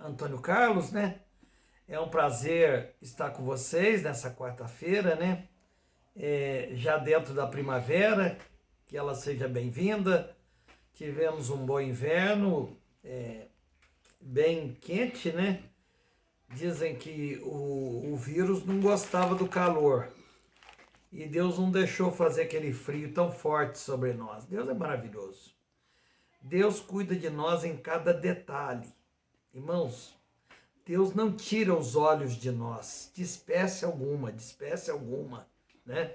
Antônio Carlos, né? É um prazer estar com vocês nessa quarta-feira, né? Já dentro da primavera, que ela seja bem-vinda. Tivemos um bom inverno, bem quente, né? Dizem que o vírus não gostava do calor e Deus não deixou fazer aquele frio tão forte sobre nós. Deus é maravilhoso. Deus cuida de nós em cada detalhe. Irmãos, Deus não tira os olhos de nós, de espécie alguma, né?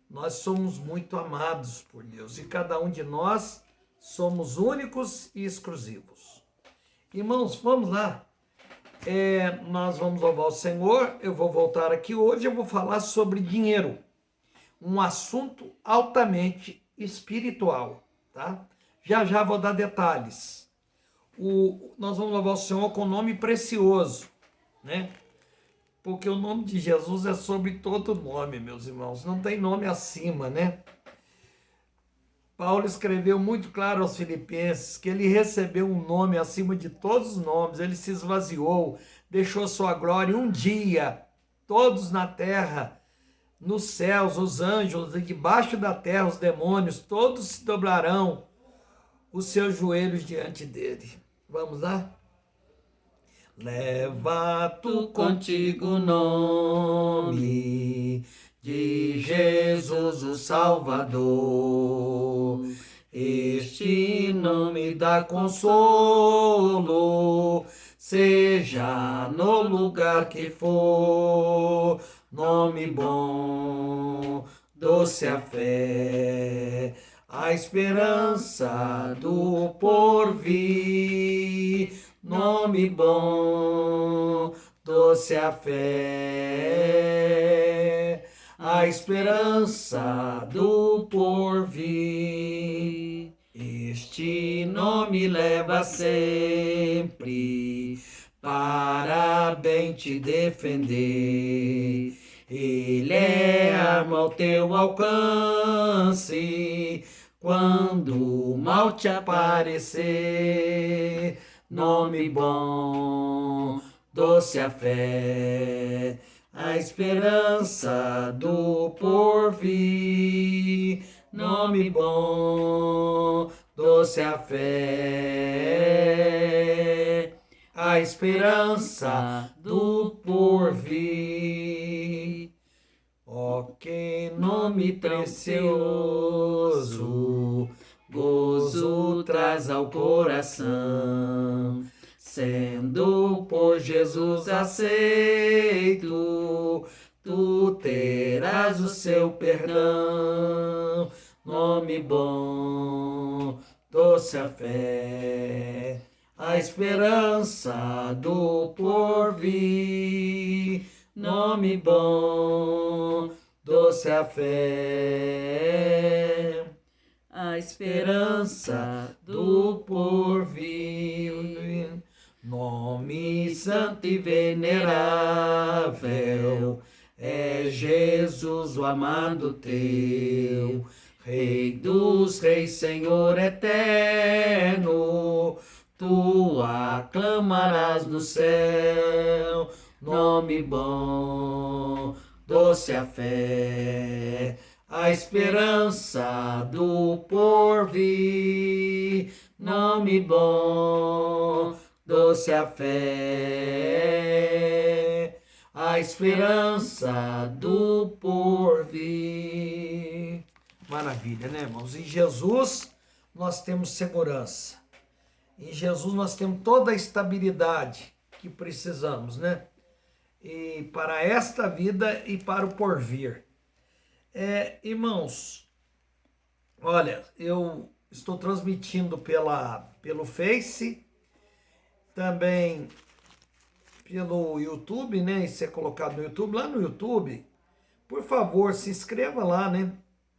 Nós somos muito amados por Deus e cada um de nós somos únicos e exclusivos. Irmãos, vamos lá. Nós vamos louvar o Senhor. Eu vou voltar aqui hoje. Eu vou falar sobre dinheiro, um assunto altamente espiritual, tá? Já já vou dar detalhes. Nós vamos louvar o Senhor com nome precioso, né? Porque o nome de Jesus é sobre todo nome, meus irmãos. Não tem nome acima, né? Paulo escreveu muito claro aos Filipenses que ele recebeu um nome acima de todos os nomes. Ele se esvaziou, deixou sua glória um dia. Todos na terra, nos céus, os anjos, e debaixo da terra, os demônios, todos se dobrarão os seus joelhos diante dele. Vamos lá? Leva tu contigo o nome de Jesus o Salvador. Este nome dá consolo, seja no lugar que for. Nome bom, doce a fé, a esperança do porvir. Nome bom, doce a fé, a esperança do porvir. Este nome leva sempre para bem te defender. Ele é arma ao teu alcance quando o mal te aparecer. Nome bom, doce a fé, a esperança do porvir. Nome bom, doce a fé, a esperança do porvir. Oh, que nome precioso, gozo traz ao coração, sendo por Jesus aceito, tu terás o seu perdão. Nome bom, doce a fé, a esperança do porvir. Nome bom, doce a fé, a esperança do porvir. Nome santo e venerável é Jesus, o amado teu, Rei dos reis, Senhor eterno, tu aclamarás no céu. Nome bom, doce a fé, a esperança do porvir. Nome bom, doce a fé, a esperança do porvir. Maravilha, né, irmãos? Em Jesus nós temos segurança. Em Jesus nós temos toda a estabilidade que precisamos, né? E para esta vida e para o porvir. Irmãos, olha, eu estou transmitindo pelo Face, também pelo YouTube, né? Isso é colocado no YouTube. Lá no YouTube, por favor, se inscreva lá, né?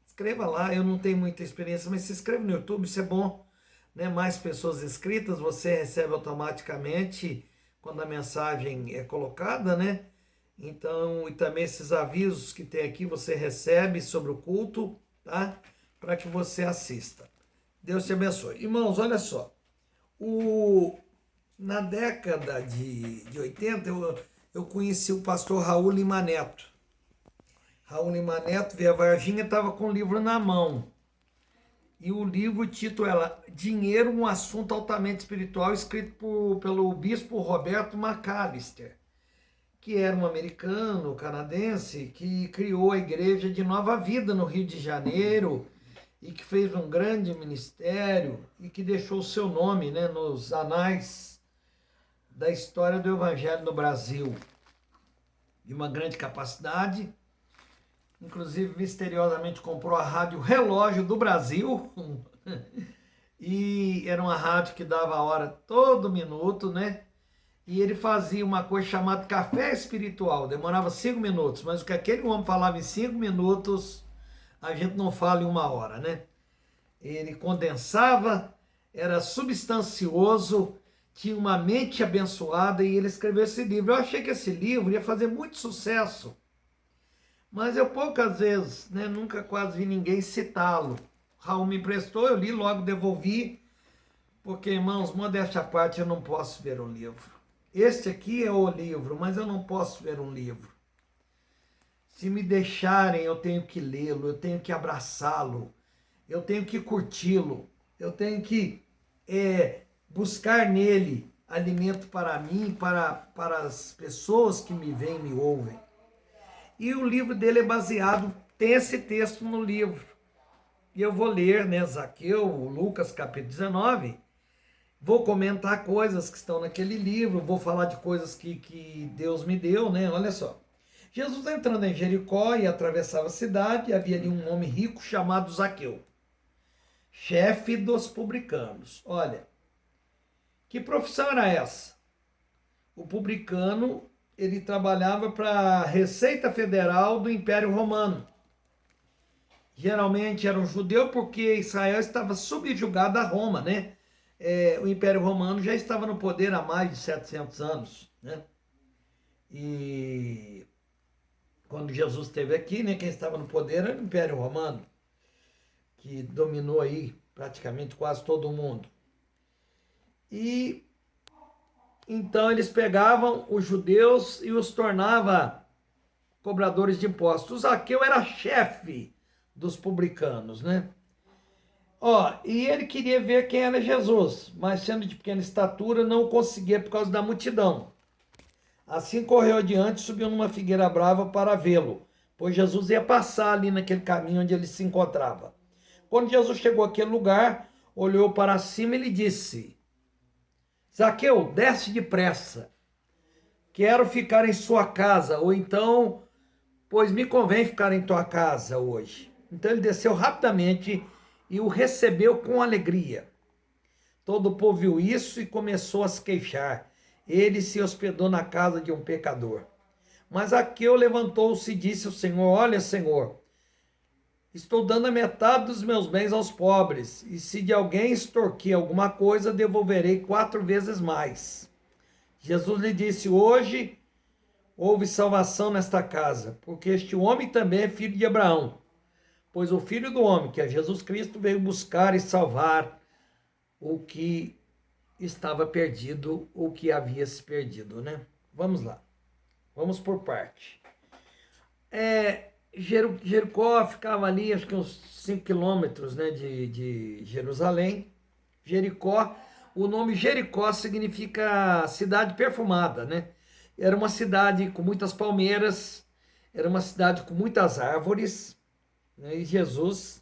Inscreva lá, eu não tenho muita experiência, mas se inscreva no YouTube, isso é bom, né? Mais pessoas inscritas, você recebe automaticamente quando a mensagem é colocada, né? Então, e também esses avisos que tem aqui, você recebe sobre o culto, tá? Para que você assista. Deus te abençoe. Irmãos, olha só. Na década de 80, eu conheci o pastor Raul Lima Neto. Raul Lima Neto veio a Varginha e estava com o livro na mão. E o livro, o título era Dinheiro, um assunto altamente espiritual, escrito pelo bispo Roberto McAllister, que era um americano, canadense, que criou a igreja de Nova Vida no Rio de Janeiro e que fez um grande ministério e que deixou o seu nome, né, nos anais da história do evangelho no Brasil. De uma grande capacidade, inclusive misteriosamente comprou a Rádio Relógio do Brasil, e era uma rádio que dava a hora todo minuto, né? E ele fazia uma coisa chamada café espiritual, demorava 5 minutos, mas o que aquele homem falava em 5 minutos, a gente não fala em 1 hora, né? Ele condensava, era substancioso, tinha uma mente abençoada e ele escreveu esse livro. Eu achei que esse livro ia fazer muito sucesso, mas eu poucas vezes, né, nunca quase vi ninguém citá-lo. Raul me emprestou, eu li, logo devolvi, porque, irmãos, modéstia à parte, eu não posso ver um livro. Este aqui é o livro, mas eu não posso ver um livro. Se me deixarem, eu tenho que lê-lo, eu tenho que abraçá-lo, eu tenho que curti-lo, eu tenho que buscar nele alimento para mim, para as pessoas que me veem e me ouvem. E o livro dele é baseado, tem esse texto no livro. E eu vou ler, né, Zaqueu, Lucas capítulo 19, vou comentar coisas que estão naquele livro, vou falar de coisas que Deus me deu, né? Olha só. Jesus entrando em Jericó e atravessava a cidade, e havia ali um homem rico chamado Zaqueu, chefe dos publicanos. Olha, que profissão era essa? O publicano, ele trabalhava para a Receita Federal do Império Romano. Geralmente era um judeu porque Israel estava subjugado a Roma, né? O Império Romano já estava no poder há mais de 700 anos, né? E quando Jesus esteve aqui, né, quem estava no poder era o Império Romano, que dominou aí praticamente quase todo mundo. E então eles pegavam os judeus e os tornavam cobradores de impostos. O Zaqueu era chefe dos publicanos, né? E ele queria ver quem era Jesus, mas sendo de pequena estatura, não conseguia por causa da multidão. Assim correu adiante, subiu numa figueira brava para vê-lo, pois Jesus ia passar ali naquele caminho onde ele se encontrava. Quando Jesus chegou àquele lugar, olhou para cima e lhe disse: Zaqueu, desce depressa, quero ficar em sua casa, ou então, pois me convém ficar em tua casa hoje. Então ele desceu rapidamente e o recebeu com alegria. Todo o povo viu isso e começou a se queixar. Ele se hospedou na casa de um pecador. Mas Zaqueu levantou-se e disse ao Senhor: Olha, Senhor, estou dando a metade dos meus bens aos pobres, e se de alguém extorquir alguma coisa, devolverei 4 vezes mais. Jesus lhe disse: Hoje houve salvação nesta casa, porque este homem também é filho de Abraão. Pois o Filho do Homem, que é Jesus Cristo, veio buscar e salvar o que estava perdido, o que havia se perdido, né? Vamos lá, vamos por parte. Jericó ficava ali, acho que uns 5 quilômetros, né, de Jerusalém. Jericó, o nome Jericó significa cidade perfumada, né? Era uma cidade com muitas palmeiras, era uma cidade com muitas árvores, né? E Jesus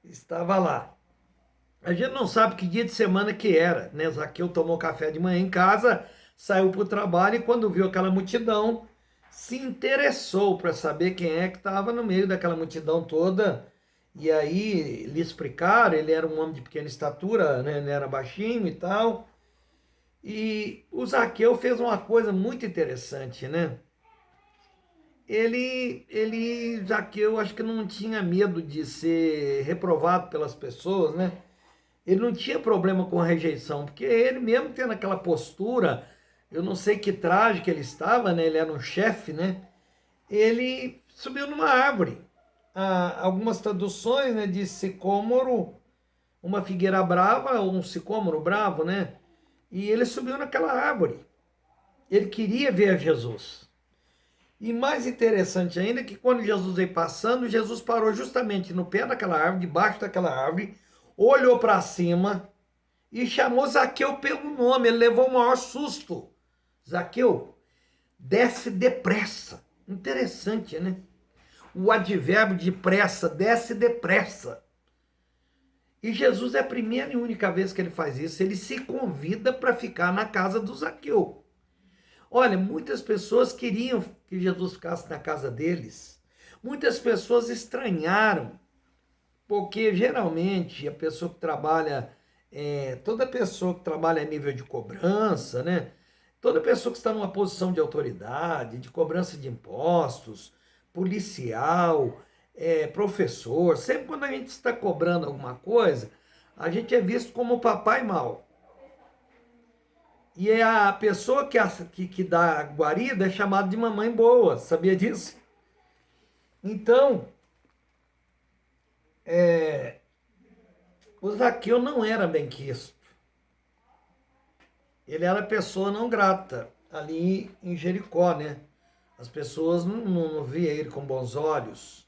estava lá. A gente não sabe que dia de semana que era, né? Zaqueu tomou café de manhã em casa, saiu para o trabalho e quando viu aquela multidão, se interessou para saber quem é que estava no meio daquela multidão toda. E aí lhe explicaram, ele era um homem de pequena estatura, né? Ele era baixinho e tal. E o Zaqueu fez uma coisa muito interessante, né? Zaqueu, acho que não tinha medo de ser reprovado pelas pessoas, né? Ele não tinha problema com a rejeição, porque ele mesmo tendo aquela postura, eu não sei que traje que ele estava, né? Ele era um chefe, né? Ele subiu numa árvore. Algumas traduções, né, de sicômoro, uma figueira brava, ou um sicômoro bravo, né? E ele subiu naquela árvore. Ele queria ver Jesus. E mais interessante ainda que quando Jesus veio passando, Jesus parou justamente no pé daquela árvore, debaixo daquela árvore, olhou para cima e chamou Zaqueu pelo nome. Ele levou o maior susto. Zaqueu, desce depressa. Interessante, né? O advérbio de pressa, desce depressa. E Jesus é a primeira e única vez que ele faz isso. Ele se convida para ficar na casa do Zaqueu. Olha, muitas pessoas queriam que Jesus ficasse na casa deles. Muitas pessoas estranharam, porque geralmente a pessoa que trabalha, toda pessoa que trabalha a nível de cobrança, né? Toda pessoa que está numa posição de autoridade, de cobrança de impostos, policial, professor, sempre quando a gente está cobrando alguma coisa, a gente é visto como o papai mau. E é a pessoa que dá guarida é chamada de mamãe boa, sabia disso? Então, o Zaqueu não era benquisto. Ele era pessoa não grata ali em Jericó, né? As pessoas não viam ele com bons olhos,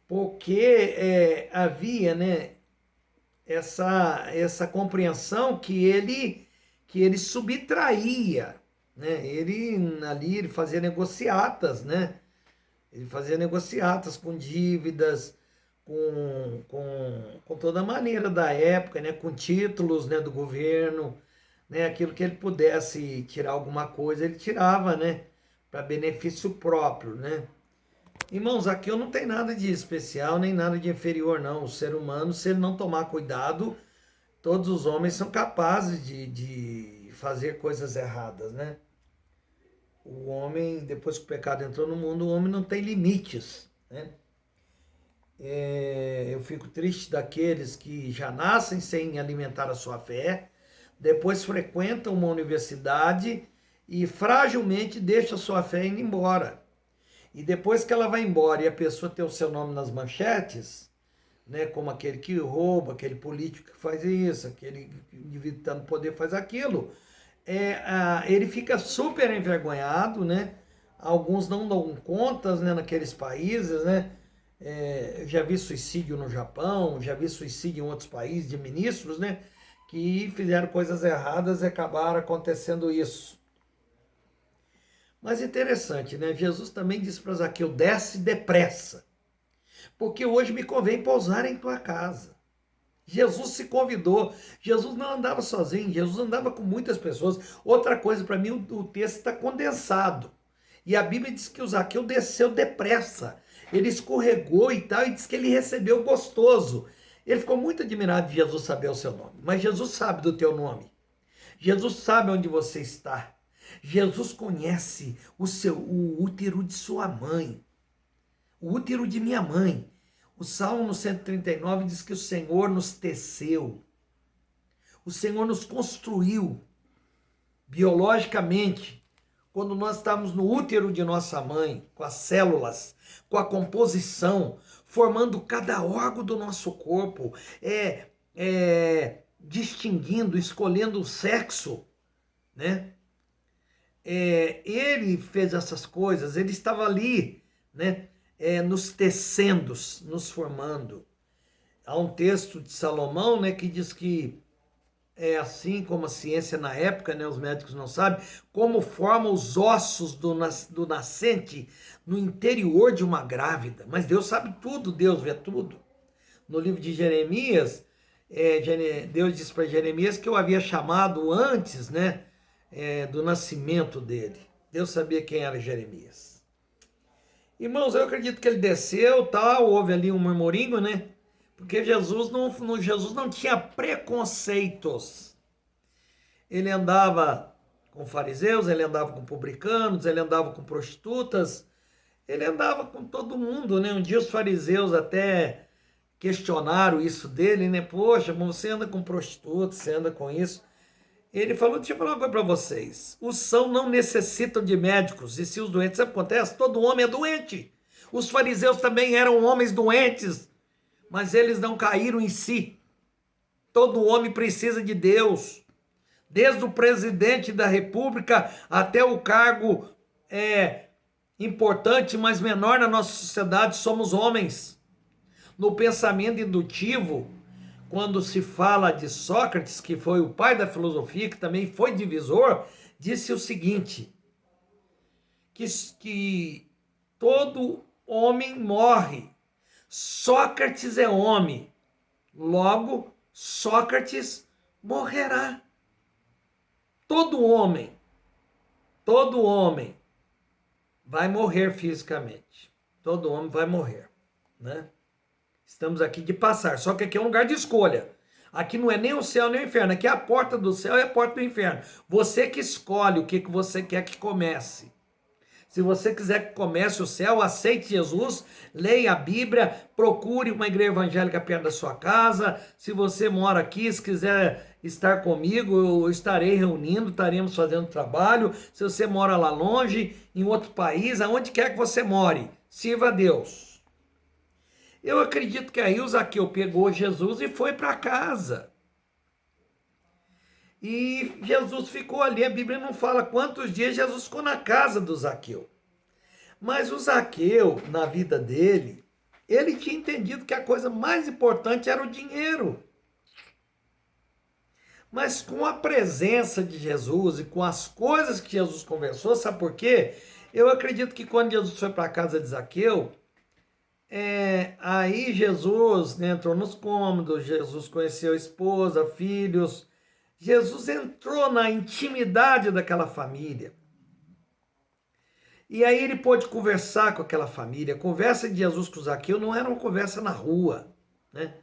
porque havia, né, essa compreensão que ele subtraía, né? Ele fazia negociatas, né? Ele fazia negociatas com dívidas, com toda a maneira da época, né? Com títulos, né, do governo, né? Aquilo que ele pudesse tirar alguma coisa, ele tirava, né? Para benefício próprio, né? Irmãos, aqui eu não tem nada de especial, nem nada de inferior, não. O ser humano, se ele não tomar cuidado, todos os homens são capazes de fazer coisas erradas, né? O homem, depois que o pecado entrou no mundo, o homem não tem limites, né? Eu fico triste daqueles que já nascem sem alimentar a sua fé, depois frequentam uma universidade e fragilmente deixam a sua fé indo embora. E depois que ela vai embora e a pessoa tem o seu nome nas manchetes, né, como aquele que rouba, aquele político que faz isso, aquele indivíduo que está no poder faz aquilo, ele fica super envergonhado, né? Alguns não dão contas, né, naqueles países, né? Já vi suicídio no Japão, já vi suicídio em outros países de ministros, né? Que fizeram coisas erradas e acabaram acontecendo isso. Mas interessante, né? Jesus também disse para Zaqueu, desce depressa, porque hoje me convém pousar em tua casa. Jesus se convidou. Jesus não andava sozinho, Jesus andava com muitas pessoas. Outra coisa, para mim, o texto está condensado. E a Bíblia diz que o Zaqueu desceu depressa. Ele escorregou e tal, e diz que ele recebeu gostoso. Ele ficou muito admirado de Jesus saber o seu nome. Mas Jesus sabe do teu nome. Jesus sabe onde você está. Jesus conhece o útero de sua mãe. O útero de minha mãe. O Salmo no 139 diz que o Senhor nos teceu. O Senhor nos construiu biologicamente, quando nós estávamos no útero de nossa mãe, com as células, com a composição, formando cada órgão do nosso corpo, distinguindo, escolhendo o sexo, né? Ele fez essas coisas, ele estava ali, né? Nos tecendo, nos formando. Há um texto de Salomão, né, que diz que é assim como a ciência na época, né, os médicos não sabem, como forma os ossos do nascente no interior de uma grávida. Mas Deus sabe tudo, Deus vê tudo. No livro de Jeremias, Deus diz para Jeremias que eu havia chamado antes, né, do nascimento dele. Deus sabia quem era Jeremias. Irmãos, eu acredito que ele desceu, tal, houve ali um murmurinho, né? Porque Jesus não tinha preconceitos. Ele andava com fariseus, ele andava com publicanos, ele andava com prostitutas, ele andava com todo mundo, né? Um dia os fariseus até questionaram isso dele, né? Poxa, mas você anda com prostitutas, você anda com isso. Ele falou, deixa eu falar uma coisa para vocês. Os sãos não necessitam de médicos. E se os doentes, sabe o que acontece? Todo homem é doente. Os fariseus também eram homens doentes, mas eles não caíram em si. Todo homem precisa de Deus. desde o presidente da República até o cargo importante, mas menor na nossa sociedade, somos homens. No pensamento indutivo, quando se fala de Sócrates, que foi o pai da filosofia, que também foi divisor, disse o seguinte, que todo homem morre. Sócrates é homem, logo Sócrates morrerá. Todo homem vai morrer fisicamente. Todo homem vai morrer, né? Estamos aqui de passar, só que aqui é um lugar de escolha. Aqui não é nem o céu nem o inferno, aqui é a porta do céu e a porta do inferno. Você que escolhe o que você quer que comece. Se você quiser que comece o céu, aceite Jesus, leia a Bíblia, procure uma igreja evangélica perto da sua casa. Se você mora aqui, se quiser estar comigo, eu estarei reunindo, estaremos fazendo trabalho. Se você mora lá longe, em outro país, aonde quer que você more, sirva a Deus. Eu acredito que aí o Zaqueu pegou Jesus e foi para casa. E Jesus ficou ali, a Bíblia não fala quantos dias Jesus ficou na casa do Zaqueu. Mas o Zaqueu, na vida dele, ele tinha entendido que a coisa mais importante era o dinheiro. Mas com a presença de Jesus e com as coisas que Jesus conversou, sabe por quê? Eu acredito que quando Jesus foi para a casa de Zaqueu, aí Jesus, né, entrou nos cômodos, Jesus conheceu a esposa, filhos, Jesus entrou na intimidade daquela família. E aí ele pôde conversar com aquela família. A conversa de Jesus com Zaqueu não era uma conversa na rua, né?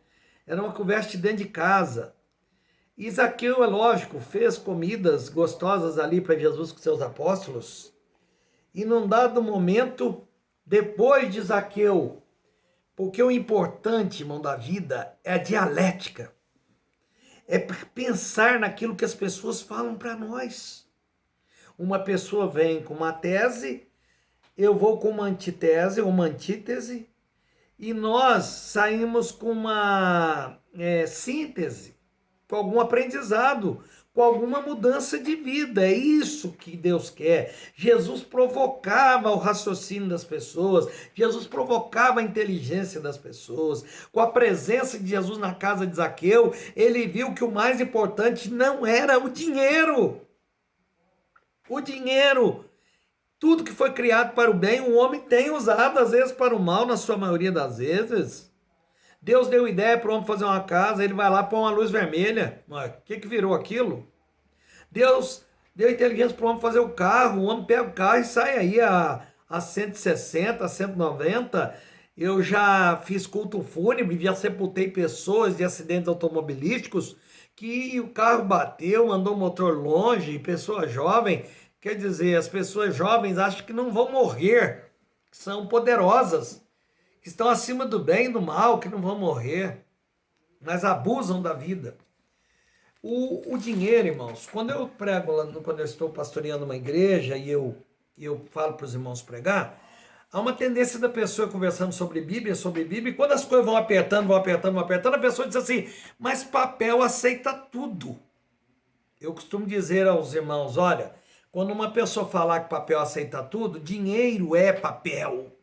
Era uma conversa de dentro de casa. E Zaqueu, é lógico, fez comidas gostosas ali para Jesus com seus apóstolos. E num dado momento, depois de Zaqueu, porque o importante, irmão, da vida é a dialética. É pensar naquilo que as pessoas falam para nós. Uma pessoa vem com uma tese, eu vou com uma antitese, uma antítese, e nós saímos com uma síntese, com algum aprendizado, com alguma mudança de vida. É isso que Deus quer. Jesus provocava o raciocínio das pessoas, Jesus provocava a inteligência das pessoas. Com a presença de Jesus na casa de Zaqueu, ele viu que o mais importante não era o dinheiro. O dinheiro, tudo que foi criado para o bem, o homem tem usado às vezes para o mal, na sua maioria das vezes. Deus deu ideia para o homem fazer uma casa, ele vai lá pôr uma luz vermelha. O que virou aquilo? Deus deu inteligência para o homem fazer o carro, o homem pega o carro e sai aí a 160, a 190. Eu já fiz culto fúnebre, já sepultei pessoas de acidentes automobilísticos que o carro bateu, mandou o motor longe, pessoa jovem. Quer dizer, as pessoas jovens acham que não vão morrer, que são poderosas, que estão acima do bem e do mal, que não vão morrer, mas abusam da vida. O dinheiro, irmãos, quando eu prego, quando eu estou pastoreando uma igreja e eu falo para os irmãos pregar, há uma tendência da pessoa conversando sobre Bíblia, e quando as coisas vão apertando, a pessoa diz assim, mas papel aceita tudo. Eu costumo dizer aos irmãos, olha, quando uma pessoa falar que papel aceita tudo, dinheiro é papel.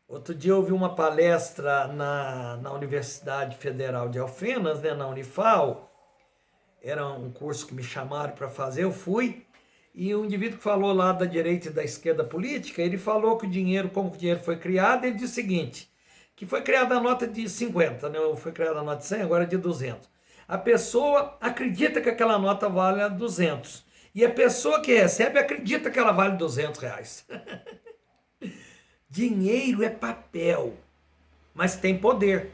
Outro dia eu ouvi uma palestra na Universidade Federal de Alfenas, né, na Unifal. Era um curso que me chamaram para fazer, eu fui. E um indivíduo que falou lá da direita e da esquerda política, ele falou que o dinheiro, como o dinheiro foi criado, ele disse o seguinte, que foi criada a nota de 50, né, foi criada a nota de 100, agora é de 200. A pessoa acredita que aquela nota vale 200. E a pessoa que recebe acredita que ela vale R$200. Dinheiro é papel, mas tem poder.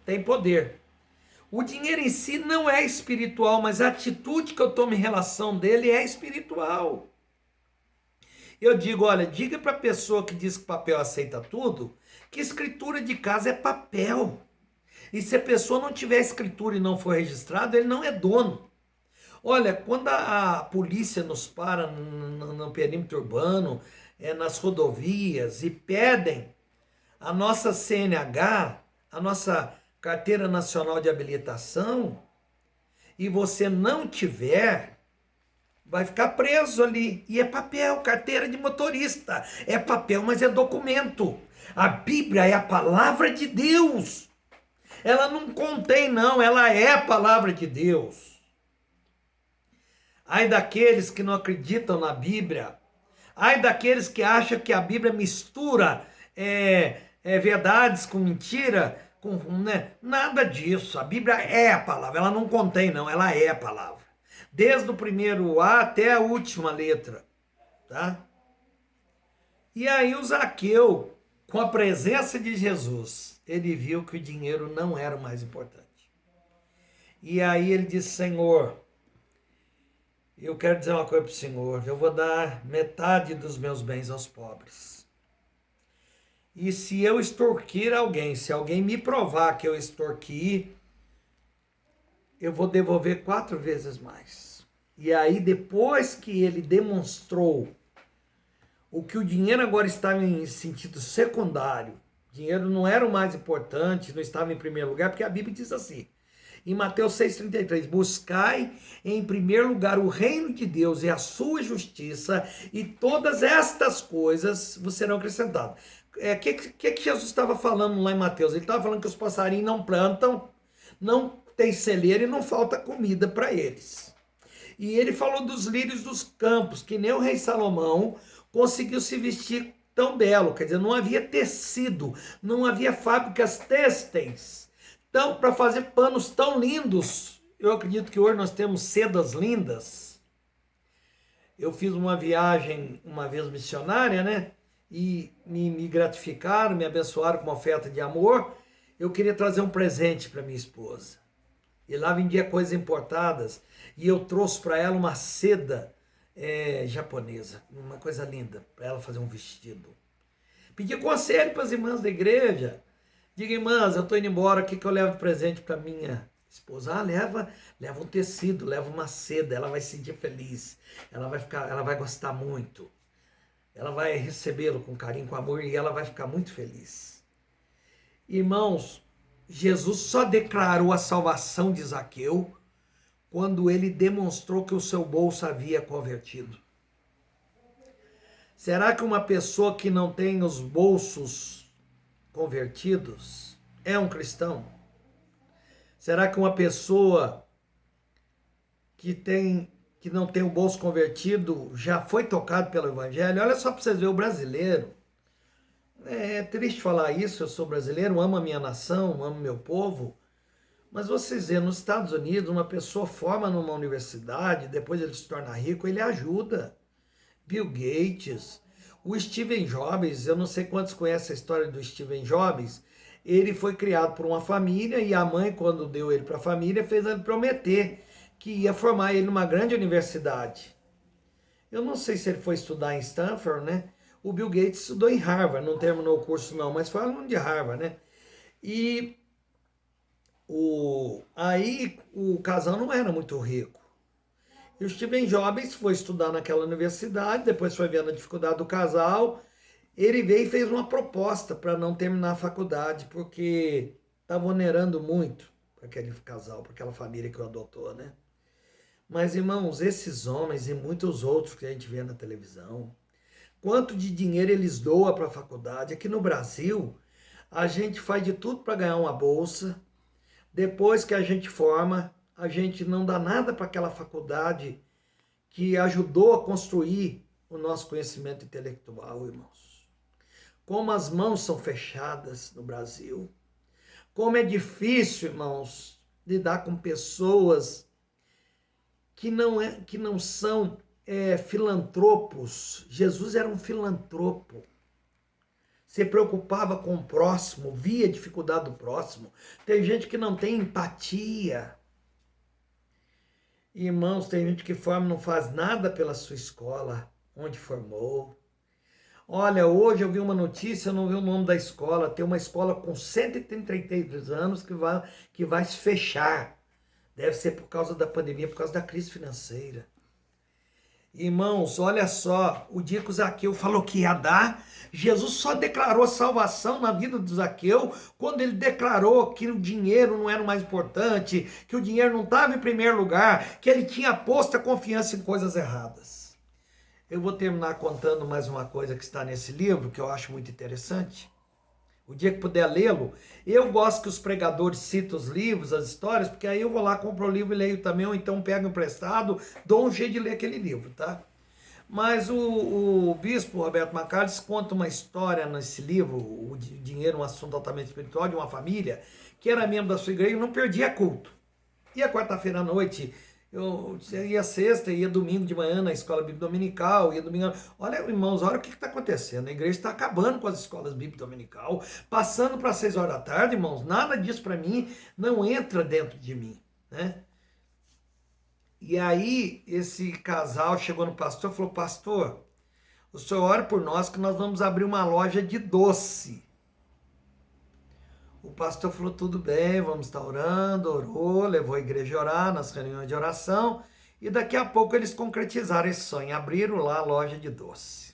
Tem poder. O dinheiro em si não é espiritual, mas a atitude que eu tomo em relação dele é espiritual. Eu digo, olha, diga para a pessoa que diz que papel aceita tudo, que escritura de casa é papel. E se a pessoa não tiver escritura e não for registrado, ele não é dono. Olha, quando a polícia nos para no perímetro urbano, nas rodovias e pedem a nossa CNH, a nossa Carteira Nacional de Habilitação, e você não tiver, vai ficar preso ali. E é papel, carteira de motorista. É papel, mas é documento. A Bíblia é a palavra de Deus. Ela não contém, não, ela é a palavra de Deus. Ai daqueles que não acreditam na Bíblia. Ai daqueles que acham que a Bíblia mistura verdades com mentira. Né? Nada disso. A Bíblia é a palavra. Ela não contém, não. Ela é a palavra. Desde o primeiro A até a última letra. Tá? E aí o Zaqueu, com a presença de Jesus, ele viu que o dinheiro não era o mais importante. E aí ele disse: Senhor, eu quero dizer uma coisa para o Senhor, eu vou dar metade dos meus bens aos pobres. E se eu extorquir alguém, se alguém me provar que eu extorqui, eu vou devolver 4 vezes mais. E aí, depois que ele demonstrou o que o dinheiro agora estava em sentido secundário, dinheiro não era o mais importante, não estava em primeiro lugar, porque a Bíblia diz assim, em Mateus 6,33, buscai em primeiro lugar o reino de Deus e a sua justiça, e todas estas coisas vos serão acrescentadas. O que Jesus estava falando lá em Mateus? Ele estava falando que os passarinhos não plantam, não tem celeiro e não falta comida para eles. E ele falou dos lírios dos campos, que nem o rei Salomão conseguiu se vestir tão belo, quer dizer, não havia tecido, não havia fábricas têxteis, então, para fazer panos tão lindos. Eu acredito que hoje nós temos sedas lindas. Eu fiz uma viagem uma vez missionária, né? E me gratificaram, me abençoaram com uma oferta de amor. Eu queria trazer um presente para minha esposa. E lá vendia coisas importadas. E eu trouxe para ela uma seda japonesa, uma coisa linda, para ela fazer um vestido. Pedi conselho para as irmãs da igreja. Diga, irmãs, eu estou indo embora, o que eu levo de presente para minha esposa? Ah, leva um tecido, leva uma seda, ela vai se sentir feliz, ela vai gostar muito, ela vai recebê-lo com carinho, com amor, e ela vai ficar muito feliz. Irmãos, Jesus só declarou a salvação de Zaqueu quando ele demonstrou que o seu bolso havia convertido. Será que uma pessoa que não tem os bolsos convertidos é um cristão? Será que uma pessoa que não tem o bolso convertido já foi tocado pelo evangelho? Olha só para vocês verem, o brasileiro, é triste falar isso, eu sou brasileiro, amo a minha nação, amo meu povo, mas vocês veem, nos Estados Unidos, uma pessoa forma numa universidade, depois ele se torna rico, ele ajuda. Bill Gates, o Steve Jobs, eu não sei quantos conhecem a história do Steve Jobs, ele foi criado por uma família e a mãe, quando deu ele para a família, fez ele prometer que ia formar ele numa grande universidade. Eu não sei se ele foi estudar em Stanford, né? O Bill Gates estudou em Harvard, não terminou o curso não, mas foi aluno de Harvard, né? E aí o casal não era muito rico. E o Steve Jobs foi estudar naquela universidade, depois foi vendo a dificuldade do casal, ele veio e fez uma proposta para não terminar a faculdade, porque estava onerando muito para aquele casal, para aquela família que o adotou, né? Mas, irmãos, esses homens e muitos outros que a gente vê na televisão, quanto de dinheiro eles doam para a faculdade? Aqui no Brasil, a gente faz de tudo para ganhar uma bolsa, depois que a gente forma, a gente não dá nada para aquela faculdade que ajudou a construir o nosso conhecimento intelectual, irmãos. Como as mãos são fechadas no Brasil. Como é difícil, irmãos, lidar com pessoas que não são filantropos. Jesus era um filantropo. Se preocupava com o próximo, via a dificuldade do próximo. Tem gente que não tem empatia. Irmãos, tem gente que forma e não faz nada pela sua escola, onde formou. Olha, hoje eu vi uma notícia, eu não vi o nome da escola, tem uma escola com 133 anos que vai se fechar. Deve ser por causa da pandemia, por causa da crise financeira. Irmãos, olha só, o dia que o Zaqueu falou que ia dar, Jesus só declarou salvação na vida do Zaqueu quando ele declarou que o dinheiro não era o mais importante, que o dinheiro não estava em primeiro lugar, que ele tinha posto a confiança em coisas erradas. Eu vou terminar contando mais uma coisa que está nesse livro, que eu acho muito interessante. O dia que puder lê-lo, eu gosto que os pregadores citam os livros, as histórias, porque aí eu vou lá, compro o livro e leio também, ou então pego emprestado, dou um jeito de ler aquele livro, tá? Mas o bispo Roberto Macallis conta uma história nesse livro, O Dinheiro, um assunto altamente espiritual, de uma família que era membro da sua igreja e não perdia culto. Ia quarta-feira à noite, eu ia sexta, ia domingo de manhã na escola bíblica dominical, ia domingo. Olha, irmãos, olha o que está acontecendo. A igreja está acabando com as escolas bíblicas dominical, passando para 6 horas da tarde, irmãos. Nada disso para mim não entra dentro de mim, né? E aí esse casal chegou no pastor e falou: pastor, o senhor ora por nós que nós vamos abrir uma loja de doce. O pastor falou: tudo bem, vamos estar orando, orou, levou a igreja a orar nas reuniões de oração, e daqui a pouco eles concretizaram esse sonho, abriram lá a loja de doce.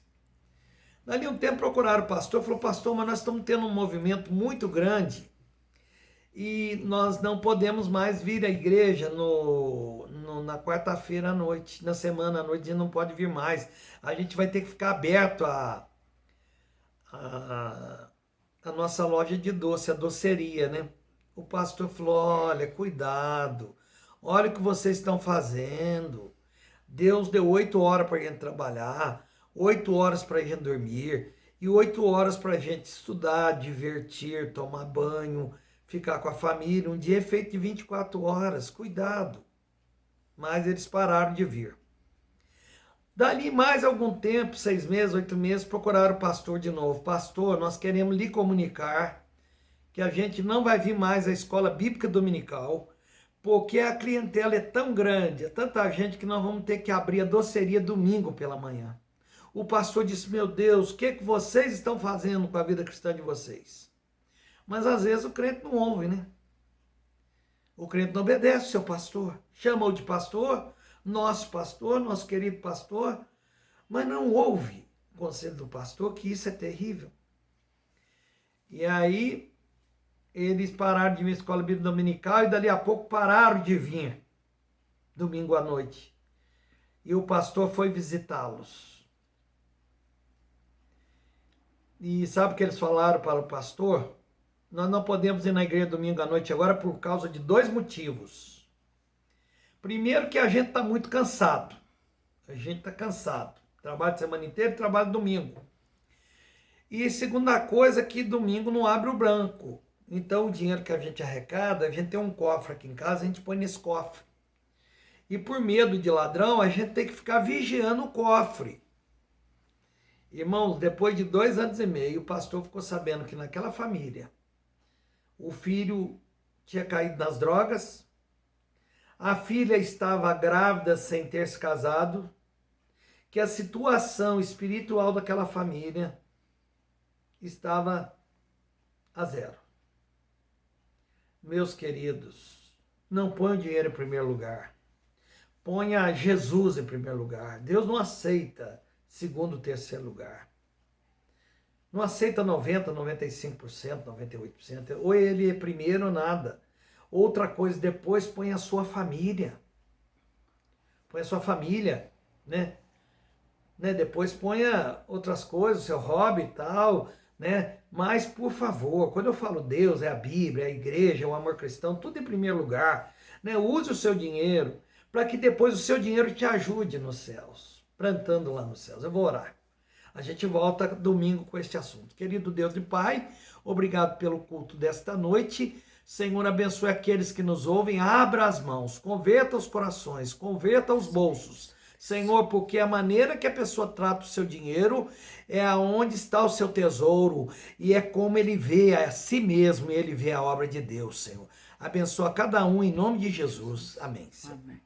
Dali um tempo procuraram o pastor, falou: pastor, mas nós estamos tendo um movimento muito grande e nós não podemos mais vir à igreja na quarta-feira à noite, na semana à noite, a gente não pode vir mais. A gente vai ter que ficar aberto a nossa loja de doce, a doceria, né? O pastor falou: olha, cuidado, olha o que vocês estão fazendo. Deus deu 8 horas para a gente trabalhar, 8 horas para a gente dormir e 8 horas para a gente estudar, divertir, tomar banho, ficar com a família. Um dia é feito de 24 horas, cuidado. Mas eles pararam de vir. Dali mais algum tempo, 6 meses, 8 meses, procuraram o pastor de novo. Pastor, nós queremos lhe comunicar que a gente não vai vir mais à escola bíblica dominical, porque a clientela é tão grande, é tanta gente que nós vamos ter que abrir a doceria domingo pela manhã. O pastor disse: meu Deus, o que vocês estão fazendo com a vida cristã de vocês? Mas às vezes o crente não ouve, né? O crente não obedece o seu pastor. Chamou de pastor, nosso querido pastor, mas não ouve o conselho do pastor, que isso é terrível. E aí eles pararam de vir à escola bíblica dominical e dali a pouco pararam de vir domingo à noite. E o pastor foi visitá-los. E sabe o que eles falaram para o pastor? Nós não podemos ir na igreja domingo à noite agora por causa de 2 motivos. Primeiro, que a gente está muito cansado. A gente está cansado. Trabalho de semana inteira e trabalho domingo. E segunda coisa, que domingo não abre o banco. Então o dinheiro que a gente arrecada, a gente tem um cofre aqui em casa, a gente põe nesse cofre. E por medo de ladrão, a gente tem que ficar vigiando o cofre. Irmãos, depois de 2 anos e meio, o pastor ficou sabendo que naquela família, o filho tinha caído nas drogas, a filha estava grávida sem ter se casado, que a situação espiritual daquela família estava a zero. Meus queridos, não ponha o dinheiro em primeiro lugar. Ponha Jesus em primeiro lugar. Deus não aceita segundo, terceiro lugar. Não aceita 90%, 95%, 98%. Ou ele é primeiro ou nada. Outra coisa, depois põe a sua família. Põe a sua família, né? Depois ponha outras coisas, o seu hobby e tal, né? Mas, por favor, quando eu falo Deus, é a Bíblia, é a igreja, é o amor cristão, tudo em primeiro lugar, né? Use o seu dinheiro para que depois o seu dinheiro te ajude nos céus, plantando lá nos céus. Eu vou orar. A gente volta domingo com este assunto. Querido Deus e Pai, obrigado pelo culto desta noite. Senhor, abençoe aqueles que nos ouvem, abra as mãos, converta os corações, converta os bolsos. Senhor, porque a maneira que a pessoa trata o seu dinheiro é aonde está o seu tesouro e é como ele vê a si mesmo e ele vê a obra de Deus, Senhor. Abençoa cada um em nome de Jesus. Amém, Senhor. Amém.